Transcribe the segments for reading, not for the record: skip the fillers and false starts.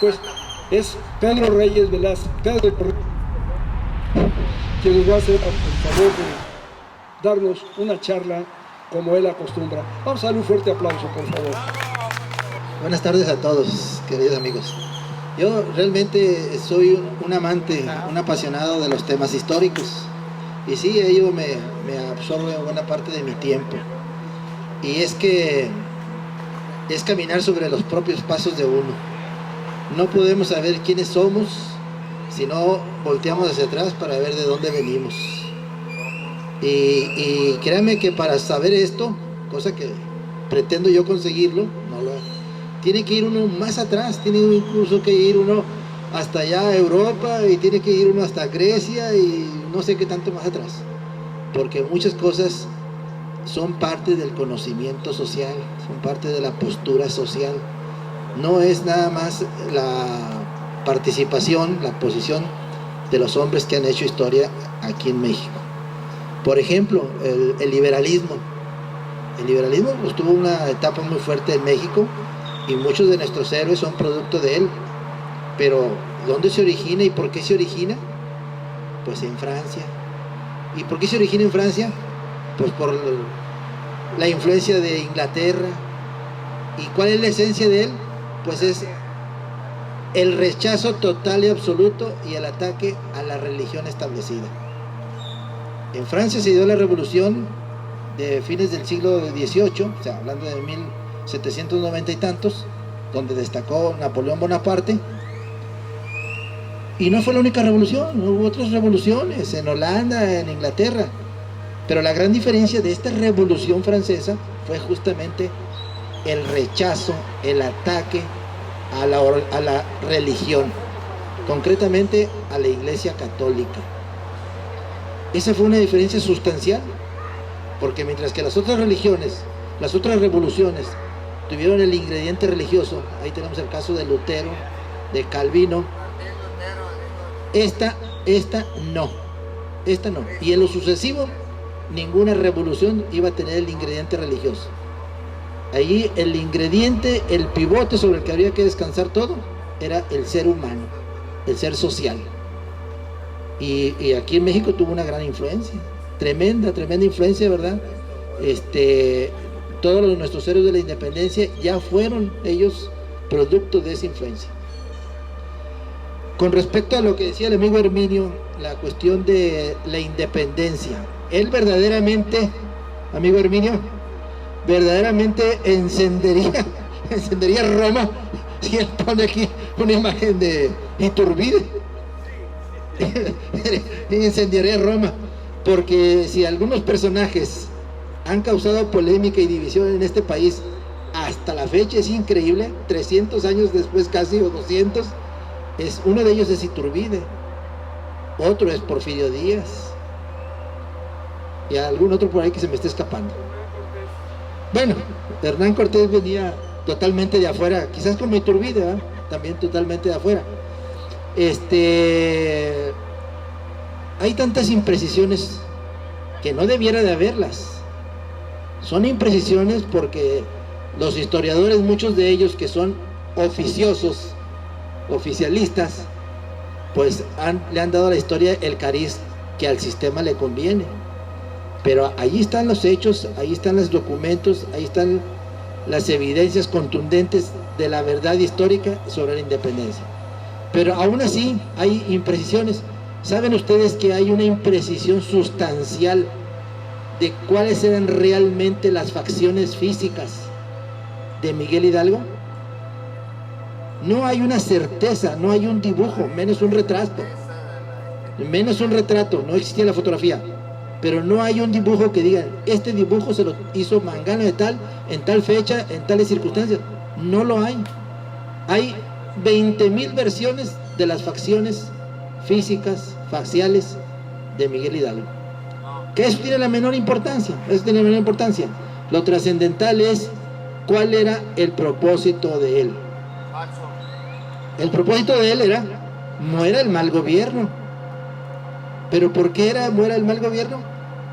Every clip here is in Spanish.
pues es Pedro Reyes Velázquez, quien nos va a hacer el favor de darnos una charla como él acostumbra. Vamos a darle un fuerte aplauso, por favor. Buenas tardes a todos, queridos amigos. Yo realmente soy un amante, un apasionado de los temas históricos. Y sí, ello me absorbe buena parte de mi tiempo. Y es que es caminar sobre los propios pasos de uno. No podemos saber quiénes somos si no volteamos hacia atrás para ver de dónde venimos. Y créanme que para saber esto, cosa que pretendo yo conseguirlo, tiene que ir uno más atrás, tiene incluso que ir uno hasta allá a Europa, y tiene que ir uno hasta Grecia y no sé qué tanto más atrás, porque muchas cosas son parte del conocimiento social, son parte de la postura social. No es nada más la participación, la posición de los hombres que han hecho historia aquí en México. Por ejemplo, el liberalismo. El liberalismo pues, tuvo una etapa muy fuerte en México, y muchos de nuestros héroes son producto de él. Pero ¿dónde se origina y por qué se origina? Pues en Francia. ¿Y por qué se origina en Francia? Pues por la influencia de Inglaterra. ¿Y cuál es la esencia de él? Pues es el rechazo total y absoluto y el ataque a la religión establecida. En Francia se dio la revolución de fines del siglo XVIII, o sea, hablando de 1790 y tantos, donde destacó Napoleón Bonaparte. Y no fue la única revolución, hubo otras revoluciones en Holanda, en Inglaterra. Pero la gran diferencia de esta revolución francesa fue justamente el rechazo, el ataque a la religión, concretamente a la Iglesia Católica. Esa fue una diferencia sustancial, porque mientras que las otras religiones, las otras revoluciones tuvieron el ingrediente religioso, ahí tenemos el caso de Lutero, de Calvino, esta no. Y en lo sucesivo, ninguna revolución iba a tener el ingrediente religioso. Ahí el ingrediente, el pivote sobre el que habría que descansar todo, era el ser humano, el ser social. Y aquí en México tuvo una gran influencia, tremenda influencia, ¿verdad? Todos nuestros héroes de la independencia ya fueron ellos producto de esa influencia. Con respecto a lo que decía el amigo Herminio, la cuestión de la independencia, él verdaderamente, amigo Herminio, verdaderamente encendería Roma si él pone aquí una imagen de Iturbide. Incendiaría Roma, porque si algunos personajes han causado polémica y división en este país hasta la fecha, es increíble, 300 años después casi, o 200, uno de ellos es Iturbide, otro es Porfirio Díaz, y algún otro por ahí que se me está escapando. Bueno, Hernán Cortés venía totalmente de afuera, quizás como Iturbide, ¿verdad? También totalmente de afuera. Hay tantas imprecisiones que no debiera de haberlas. Son imprecisiones porque los historiadores, muchos de ellos que son oficiosos, oficialistas, pues le han dado a la historia el cariz que al sistema le conviene. Pero ahí están los hechos, ahí están los documentos, ahí están las evidencias contundentes de la verdad histórica sobre la independencia. Pero aún así hay imprecisiones. ¿Saben ustedes que hay una imprecisión sustancial de cuáles eran realmente las facciones físicas de Miguel Hidalgo? No hay una certeza, no hay un dibujo, menos un retrato. No existía la fotografía, pero no hay un dibujo que digan, este dibujo se lo hizo Mangano de tal, en tal fecha, en tales circunstancias. No lo hay. Hay 20,000 versiones de las facciones físicas, faciales de Miguel Hidalgo. Que eso tiene la menor importancia, Lo trascendental es cuál era el propósito de él. El propósito de él no era el mal gobierno. ¿Pero por qué no era el mal gobierno?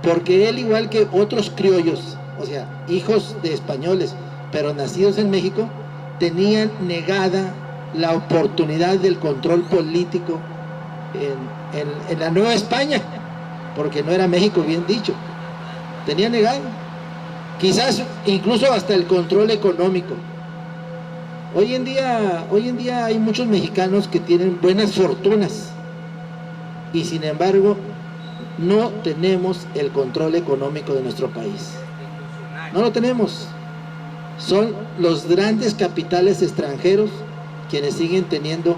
Porque él, igual que otros criollos, o sea, hijos de españoles, pero nacidos en México, tenían negada la oportunidad del control político en la Nueva España, porque no era México, bien dicho, tenía negado, quizás incluso hasta el control económico. Hoy en día hay muchos mexicanos que tienen buenas fortunas y sin embargo no tenemos el control económico de nuestro país. No lo tenemos. Son los grandes capitales extranjeros quienes siguen teniendo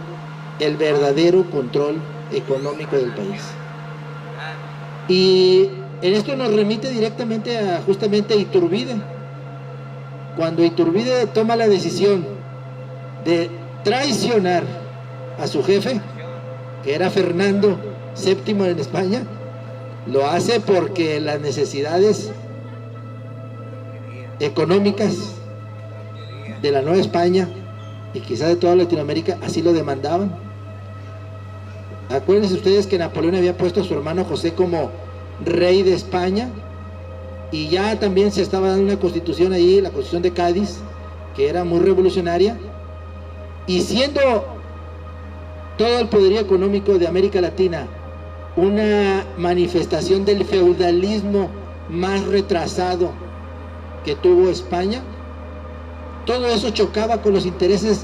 el verdadero control económico del país. Y en esto nos remite directamente a justamente Iturbide. Cuando Iturbide toma la decisión de traicionar a su jefe, que era Fernando VII en España, lo hace porque las necesidades económicas de la Nueva España y quizás de toda Latinoamérica así lo demandaban. Acuérdense ustedes que Napoleón había puesto a su hermano José como rey de España y ya también se estaba dando una constitución ahí, la Constitución de Cádiz, que era muy revolucionaria, y siendo todo el poderío económico de América Latina una manifestación del feudalismo más retrasado que tuvo España, todo eso chocaba con los intereses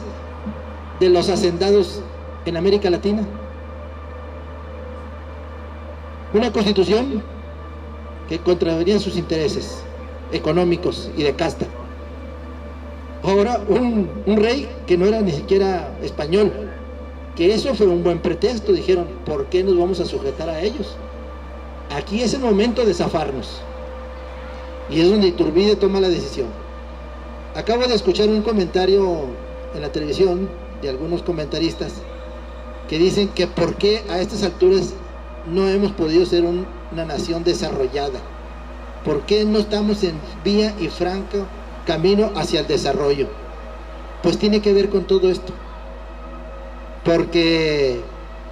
de los hacendados en América Latina. Una constitución que contravenía sus intereses económicos y de casta. Ahora un rey que no era ni siquiera español, que eso fue un buen pretexto, dijeron, ¿por qué nos vamos a sujetar a ellos? Aquí es el momento de zafarnos. Y es donde Iturbide toma la decisión. Acabo de escuchar un comentario en la televisión de algunos comentaristas que dicen que por qué a estas alturas no hemos podido ser una nación desarrollada. ¿Por qué no estamos en vía y franco camino hacia el desarrollo? Pues tiene que ver con todo esto. Porque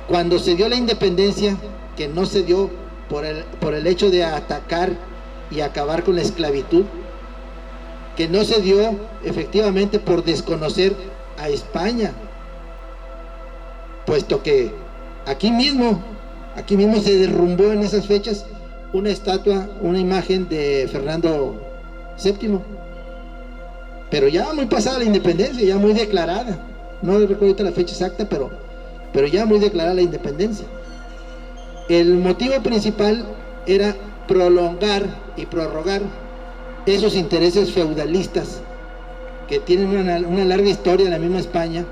cuando se dio la independencia, que no se dio por el hecho de atacar y acabar con la esclavitud, que no se dio efectivamente por desconocer a España, puesto que aquí mismo se derrumbó en esas fechas una estatua, una imagen de Fernando VII, pero ya muy pasada la independencia, ya muy declarada. No recuerdo ahorita la fecha exacta, pero ya muy declarada la independencia. El motivo principal era prolongar y prorrogar esos intereses feudalistas que tienen una larga historia en la misma España,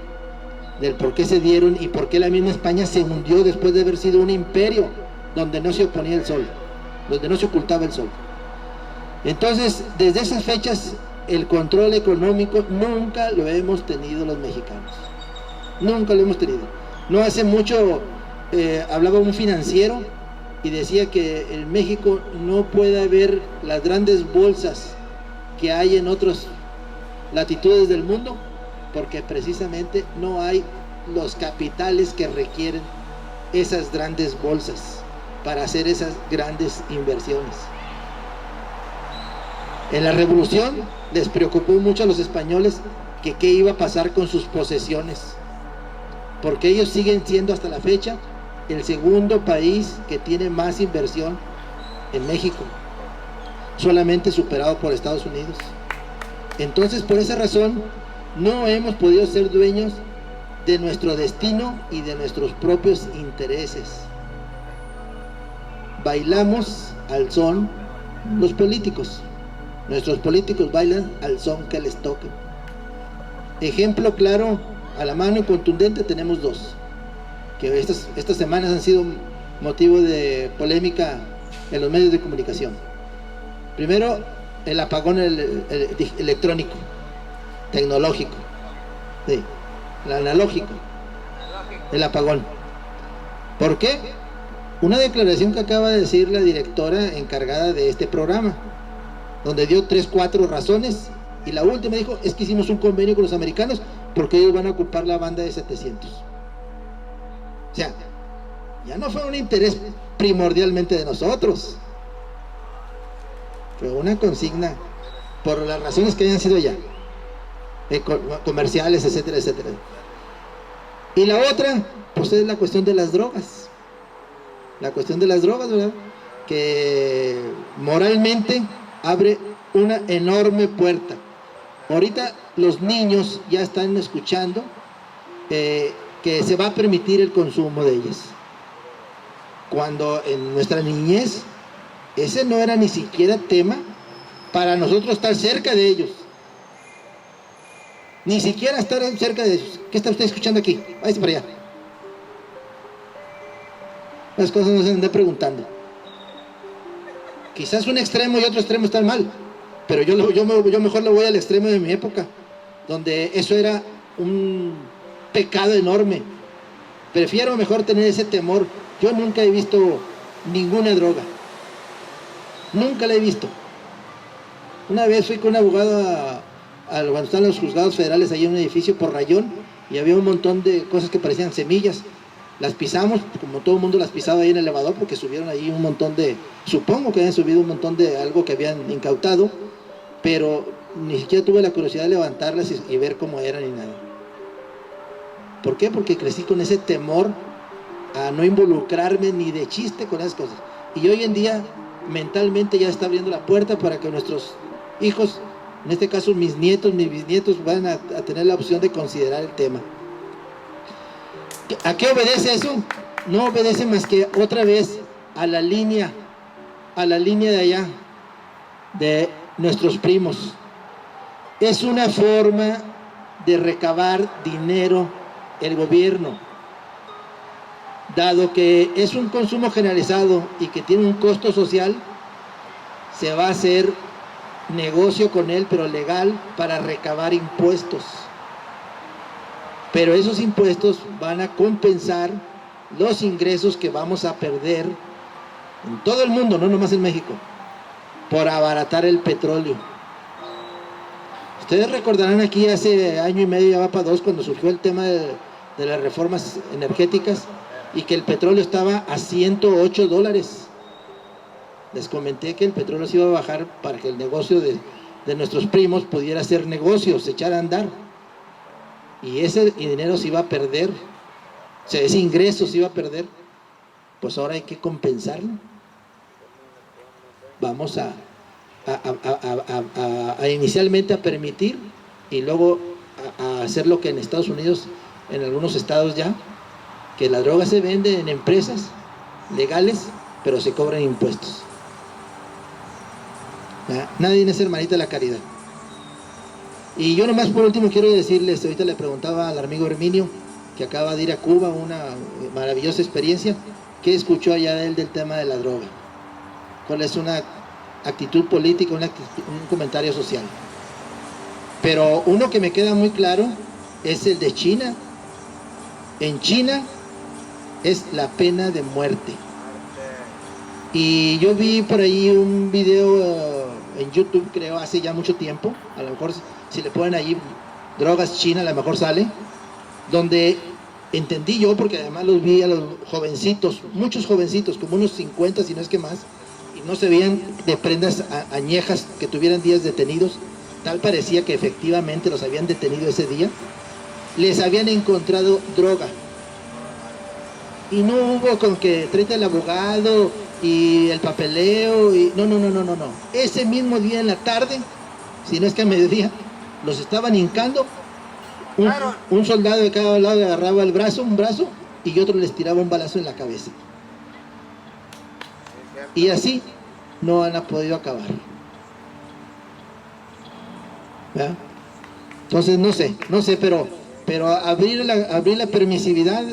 del por qué se dieron y por qué la misma España se hundió después de haber sido un imperio donde no se oponía el sol, donde no se ocultaba el sol. Entonces, desde esas fechas, el control económico nunca lo hemos tenido los mexicanos. Nunca lo hemos tenido. No hace mucho hablaba un financiero y decía que en México no puede haber las grandes bolsas que hay en otras latitudes del mundo, porque precisamente no hay los capitales que requieren esas grandes bolsas para hacer esas grandes inversiones. En la revolución les preocupó mucho a los españoles que qué iba a pasar con sus posesiones, porque ellos siguen siendo hasta la fecha el segundo país que tiene más inversión en México, solamente superado por Estados Unidos. Entonces, por esa razón, no hemos podido ser dueños de nuestro destino y de nuestros propios intereses. Bailamos al son los políticos. Nuestros políticos bailan al son que les toque. Ejemplo claro, a la mano y contundente, tenemos dos, que estas semanas han sido motivo de polémica en los medios de comunicación. Primero, el apagón electrónico, tecnológico, sí, el analógico, el apagón. ¿Por qué? Una declaración que acaba de decir la directora encargada de este programa, donde dio 3-4 razones, y la última dijo, es que hicimos un convenio con los americanos porque ellos van a ocupar la banda de 700. O sea, ya no fue un interés primordialmente de nosotros, fue una consigna por las razones que hayan sido ya, comerciales, etcétera, etcétera. Y la otra, pues es la cuestión de las drogas. La cuestión de las drogas, ¿verdad? Que moralmente abre una enorme puerta. Ahorita los niños ya están escuchando que se va a permitir el consumo de ellas. Cuando en nuestra niñez ese no era ni siquiera tema para nosotros estar cerca de ellos. Ni siquiera estar cerca de ellos. ¿Qué está usted escuchando aquí? Váyase para allá. Las cosas no se andan preguntando. Quizás un extremo y otro extremo están mal, pero yo mejor le voy al extremo de mi época, donde eso era un pecado enorme. Prefiero mejor tener ese temor. Yo nunca he visto ninguna droga. Nunca la he visto. Una vez fui con un abogado cuando están los juzgados federales ahí en un edificio por Rayón, y había un montón de cosas que parecían semillas. Las pisamos, como todo el mundo las pisaba ahí en el elevador, porque subieron ahí un montón de, supongo que habían subido un montón de algo que habían incautado, pero ni siquiera tuve la curiosidad de levantarlas y ver cómo eran ni nada. ¿Por qué? Porque crecí con ese temor a no involucrarme ni de chiste con esas cosas. Y hoy en día mentalmente ya está abriendo la puerta para que nuestros hijos, en este caso mis nietos, mis bisnietos, van a tener la opción de considerar el tema. ¿A qué obedece eso? No obedece más que otra vez a la línea de allá, de nuestros primos. Es una forma de recabar dinero el gobierno, dado que es un consumo generalizado y que tiene un costo social. Se va a hacer negocio con él, pero legal, para recabar impuestos. Pero esos impuestos van a compensar los ingresos que vamos a perder en todo el mundo, no nomás en México, por abaratar el petróleo. Ustedes recordarán aquí hace año y medio, ya va para 2, cuando surgió el tema de las reformas energéticas y que el petróleo estaba a $108. Les comenté que el petróleo se iba a bajar para que el negocio de nuestros primos pudiera hacer negocios, se echara a andar. Y ese dinero se iba a perder, o sea, ese ingreso se iba a perder. Pues ahora hay que compensarlo. Vamos a inicialmente a permitir y luego a hacer lo que en Estados Unidos, en algunos estados ya, que la droga se vende en empresas legales, pero se cobran impuestos. Nadie es hermanita de la caridad. Y yo nomás por último quiero decirles, ahorita le preguntaba al amigo Herminio, que acaba de ir a Cuba, una maravillosa experiencia, ¿qué escuchó allá de él del tema de la droga? ¿Cuál es una actitud política, un comentario social? Pero uno que me queda muy claro es el de China. En China es la pena de muerte. Y yo vi por ahí un video en YouTube, creo, hace ya mucho tiempo, a lo mejor si le ponen ahí drogas China, a lo mejor sale, donde entendí yo, porque además los vi a los jovencitos, muchos jovencitos, como unos 50, si no es que más, y no se veían de prendas añejas que tuvieran días detenidos, tal parecía que efectivamente los habían detenido ese día, les habían encontrado droga. Y no hubo con que trate el abogado y el papeleo, y no. Ese mismo día en la tarde, si no es que a mediodía, los estaban hincando. Un soldado de cada lado le agarraba un brazo, y otro les tiraba un balazo en la cabeza. Y así no han podido acabar. ¿Verdad? Entonces no sé, pero abrir la permisividad,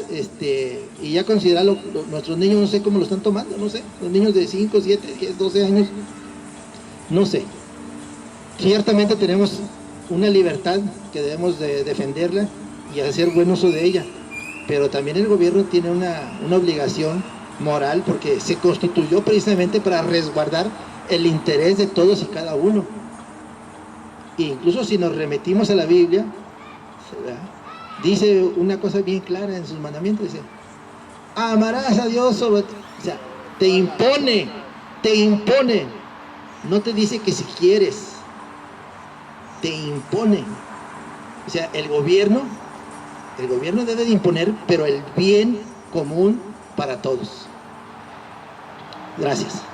y ya considerarlo, nuestros niños no sé cómo lo están tomando, no sé, los niños de 5, 7, 10, 12 años, no sé. Ciertamente tenemos una libertad que debemos de defenderla y hacer buen uso de ella, pero también el gobierno tiene una obligación moral, porque se constituyó precisamente para resguardar el interés de todos y cada uno. E incluso si nos remitimos a la Biblia, ¿verdad?, dice una cosa bien clara en sus mandamientos, dice, amarás a Dios sobre ti. O sea, te impone, no te dice que si quieres, te impone. O sea, el gobierno El gobierno debe de imponer, pero el bien común para todos. Gracias.